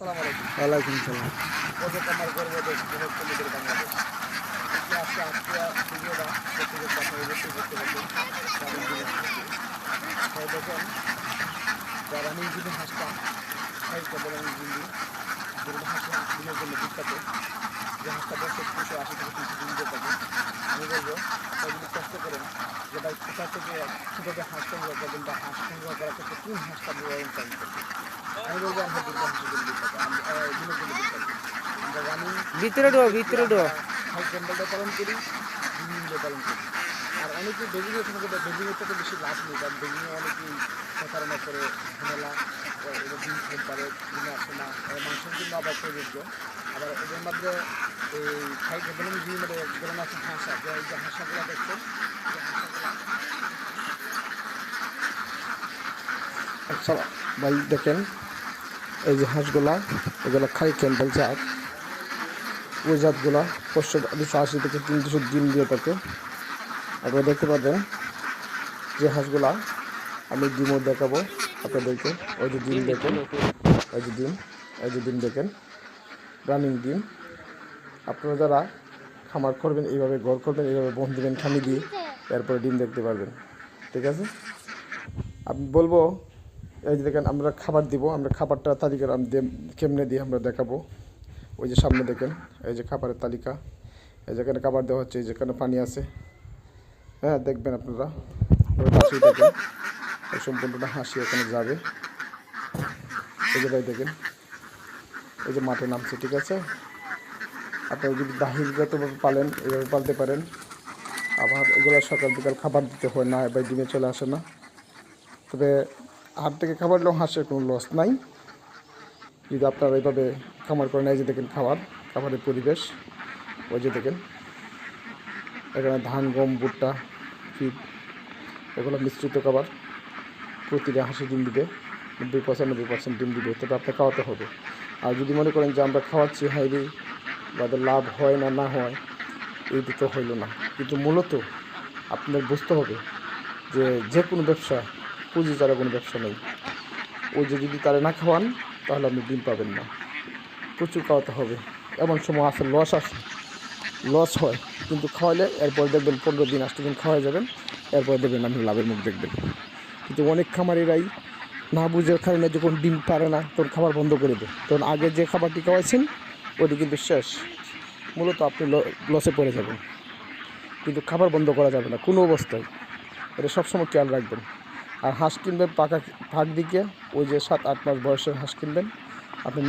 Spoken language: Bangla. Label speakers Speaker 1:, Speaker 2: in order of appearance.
Speaker 1: আসসালামু আলাইকুম।
Speaker 2: ওয়ালাইকুম সালাম।
Speaker 1: প্রজেক্ট আমার গর্ববোধ বৃহৎ কমিটির বাংলাদেশ। আজকে ভিডিওটা প্রত্যেকের কথা অবশ্যই করতে পারবেন। কারণ জিনিস তাই দেখেন যারা আমি যদি হাসতাম সাহিত্য বলেন হিন্দি যেগুলো হাসি দিনের জন্য বিখ্যাত, যে হাঁসটা বছর 280 থেকে 300 দিন দিয়ে থাকে। আমি বলবো তাই যদি কষ্ট করেন যে ভাই কোথা থেকে কীভাবে হাঁস সংগ্রহ করবেন বা হাঁস সংগ্রহ করার ক্ষেত্রে কোন হাঁসটা ব্যবহার করবেন। আমি বলবো আমরা দুর্গা হাঁসের জন্য বিখ্যাত, দিনের জন্য বিখ্যাত। আমরা রানিং
Speaker 2: ভিতরে ঢো।
Speaker 1: হাই ক্যান্ডেলটা পালন করি, বিভিন্ন পালন করি। আর অনেকেই বেজিংয়ের সঙ্গে বেজিংয়ের থেকে বেশি লাভ নেই, কারণ বেজিংয়ে অনেকেই প্রতারণা করে ঝামেলা এটা ডিম খেতে পারে, ডিমে আসে না, মাংসের জন্য আবার প্রযোজ্য। আবার এদের মধ্যে এই খাই খেতে বিভিন্ন ধরনের আছে হাঁসা, যে এই যে হাঁসাগুলো দেখছেন যে হাঁসাগুলো
Speaker 2: আচ্ছা ভাই দেখেন, এই যে হাঁসগুলা এগুলো খাই ক্যান্ডেল জাত। ওই জাতগুলা 280 থেকে 300 ডিম দিয়ে থাকে। আপনারা দেখতে পাবেন যে হাঁসগুলা আমি ডিমও দেখাবো আপনাদেরকে। ওই যে ডিম দেখেন, ওই যে ডিম, এই যে ডিম দেখেন, রানিং ডিম। আপনারা যারা খামার করবেন, এইভাবে ঘর করবেন, এইভাবে বন দেবেন খামি দিয়ে, এরপরে ডিম দেখতে পারবেন। ঠিক আছে, আমি বলবো এই যে দেখেন আমরা খাবার দিব, আমরা খাবারটা তালিকা কেমনে দিয়ে আমরা দেখাবো। ওই যে সামনে দেখেন, এই যে খাবারের তালিকা, এই যেখানে খাবার দেওয়া হচ্ছে, এই যেখানে পানি আছে। হ্যাঁ দেখবেন আপনারা, ওই পাশেই দেখেন এই সম্পূর্ণটা হাসি ওখানে যাবে। এই যে ভাই দেখেন, এই যে মাঠে নামছে। ঠিক আছে, আপনারা যদি বাহিরগতভাবে পালেন এইভাবে পালতে পারেন। আবার এগুলো সকাল বিকাল খাবার দিতে হয় না, এবার ডিমে চলে আসে না। তবে হাট থেকে খাবার নিলেও হাঁসের কোনো লস নাই যদি আপনারা এইভাবে খামার করেন। এই যে দেখেন খাবারের পরিবেশ, ওই যে দেখেন এখানে ধান, গম, ভুট্টা, ফিড, এগুলো মিশ্রিত খাবার। প্রতিটা হাঁসে ডিম দিবে, 90-95% ডিম দিবে, তবে আপনার খাওয়াতে হবে। আর যদি মনে করেন যে আমরা খাওয়াচ্ছি হাইরি বা লাভ হয় না না হয়, এইটা তো হইল না। কিন্তু মূলত আপনার বুঝতে হবে যে কোনো ব্যবসা পুঁজি ছাড়া কোনো ব্যবসা নেই। ওই যে যদি তারা না খাওয়ান তাহলে আপনি ডিম পাবেন না। প্রচুর খাওয়াতে হবে। এমন সময় আছে লস হয়, কিন্তু খাওয়ালে এরপর দেখবেন 15 দিন 8 দিন খাওয়া যাবেন, এরপর দেখবেন আপনি লাভের মুখ দেখবেন। কিন্তু অনেক খামারিরাই না বুঝে কারণে যখন ডিম পারে না তখন খাবার বন্ধ করে দেয়, তখন আগে যে খাবারটি খাওয়াইছেন ওটি কিন্তু শেষ। মূলত আপনি লসে পড়ে যাবেন। কিন্তু খাবার বন্ধ করা যাবে না কোনো অবস্থায়, এটা সবসময় খেয়াল রাখবেন। আর হাঁস কিনবেন পাক দিকে, ওই যে 7-8 মাস বয়সের হাঁস কিনবেন আপনি